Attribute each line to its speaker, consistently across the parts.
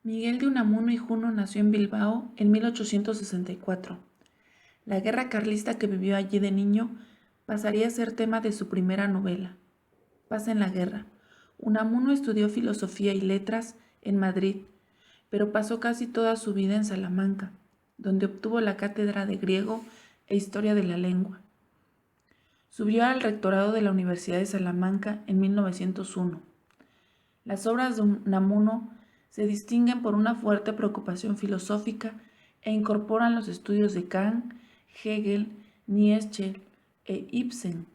Speaker 1: Miguel de Unamuno y Juno nació en Bilbao en 1864. La guerra carlista que vivió allí de niño pasaría a ser tema de su primera novela. Pasa en la guerra. Unamuno estudió filosofía y letras en Madrid, pero pasó casi toda su vida en Salamanca, donde obtuvo la cátedra de griego e historia de la lengua. Subió al rectorado de la Universidad de Salamanca en 1901. Las obras de Unamuno se distinguen por una fuerte preocupación filosófica e incorporan los estudios de Kant, Hegel, Nietzsche e Ibsen.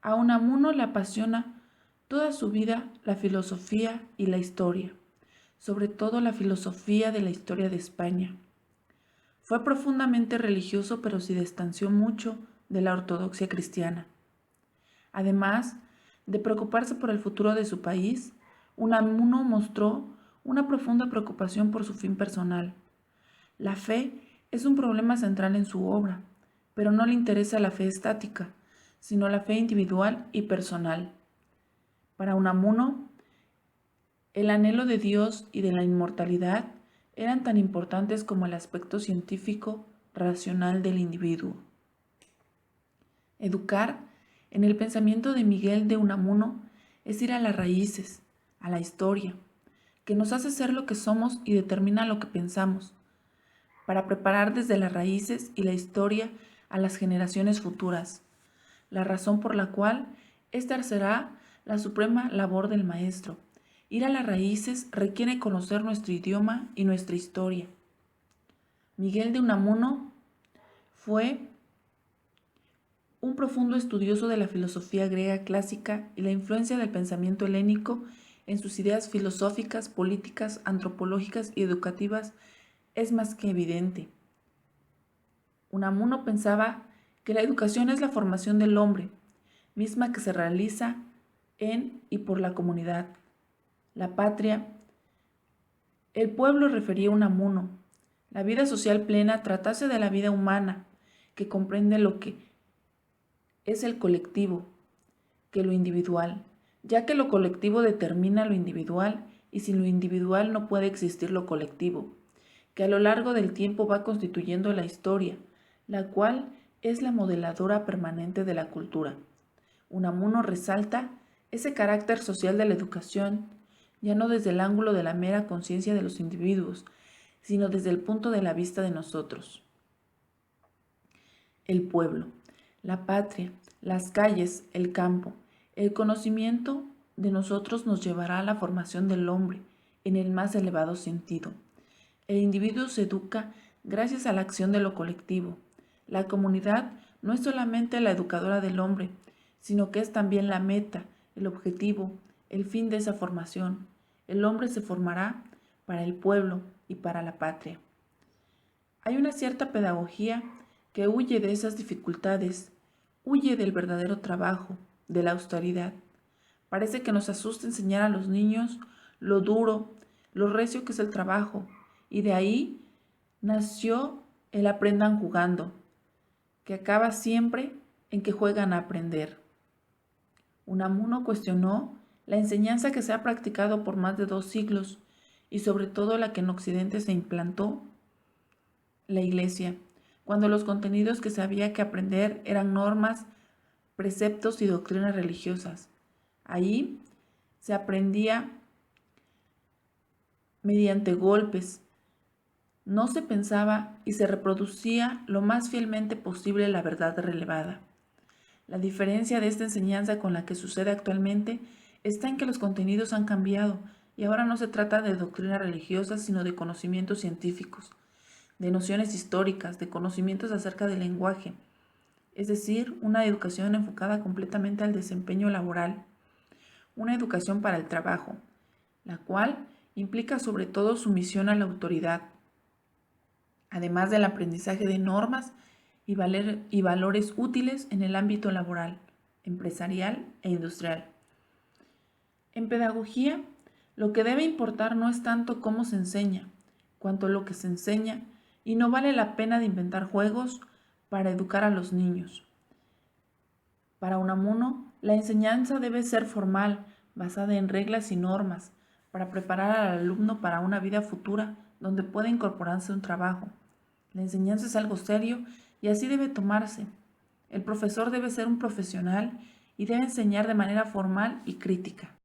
Speaker 1: A Unamuno le apasiona toda su vida la filosofía y la historia, sobre todo la filosofía de la historia de España. Fue profundamente religioso, pero se distanció mucho de la ortodoxia cristiana. Además de preocuparse por el futuro de su país, Unamuno mostró una profunda preocupación por su fin personal. La fe es un problema central en su obra, pero no le interesa la fe estática, sino la fe individual y personal. Para Unamuno, el anhelo de Dios y de la inmortalidad eran tan importantes como el aspecto científico, racional del individuo. Educar, en el pensamiento de Miguel de Unamuno, es ir a las raíces, a la historia, que nos hace ser lo que somos y determina lo que pensamos, para preparar desde las raíces y la historia a las generaciones futuras, la razón por la cual esta será la suprema labor del maestro. Ir a las raíces requiere conocer nuestro idioma y nuestra historia. Miguel de Unamuno fue un profundo estudioso de la filosofía griega clásica y la influencia del pensamiento helénico en sus ideas filosóficas, políticas, antropológicas y educativas es más que evidente. Unamuno pensaba que la educación es la formación del hombre, misma que se realiza en y por la comunidad. La patria, el pueblo refería a Unamuno. La vida social plena tratase de la vida humana, que comprende lo que es el colectivo, que lo individual, ya que lo colectivo determina lo individual y sin lo individual no puede existir lo colectivo, que a lo largo del tiempo va constituyendo la historia, la cual es la modeladora permanente de la cultura. Unamuno resalta ese carácter social de la educación, ya no desde el ángulo de la mera conciencia de los individuos, sino desde el punto de la vista de nosotros. El pueblo, la patria, las calles, el campo, el conocimiento de nosotros nos llevará a la formación del hombre en el más elevado sentido. El individuo se educa gracias a la acción de lo colectivo. La comunidad no es solamente la educadora del hombre, sino que es también la meta, el objetivo, el fin de esa formación. El hombre se formará para el pueblo y para la patria. Hay una cierta pedagogía que huye de esas dificultades, huye del verdadero trabajo, de la austeridad. Parece que nos asusta enseñar a los niños lo duro, lo recio que es el trabajo, y de ahí nació el aprendan jugando, que acaba siempre en que juegan a aprender. Unamuno cuestionó la enseñanza que se ha practicado por más de 2 siglos y sobre todo la que en Occidente se implantó, la Iglesia, cuando los contenidos que se había que aprender eran normas, preceptos y doctrinas religiosas. Ahí se aprendía mediante golpes, no se pensaba y se reproducía lo más fielmente posible la verdad relevada. La diferencia de esta enseñanza con la que sucede actualmente está en que los contenidos han cambiado y ahora no se trata de doctrinas religiosas, sino de conocimientos científicos, de nociones históricas, de conocimientos acerca del lenguaje, es decir, una educación enfocada completamente al desempeño laboral, una educación para el trabajo, la cual implica sobre todo sumisión a la autoridad, además del aprendizaje de normas y valores útiles en el ámbito laboral, empresarial e industrial. En pedagogía, lo que debe importar no es tanto cómo se enseña, cuanto lo que se enseña, y no vale la pena de inventar juegos para educar a los niños. Para Unamuno, la enseñanza debe ser formal, basada en reglas y normas, para preparar al alumno para una vida futura donde pueda incorporarse a un trabajo. La enseñanza es algo serio y así debe tomarse. El profesor debe ser un profesional y debe enseñar de manera formal y crítica.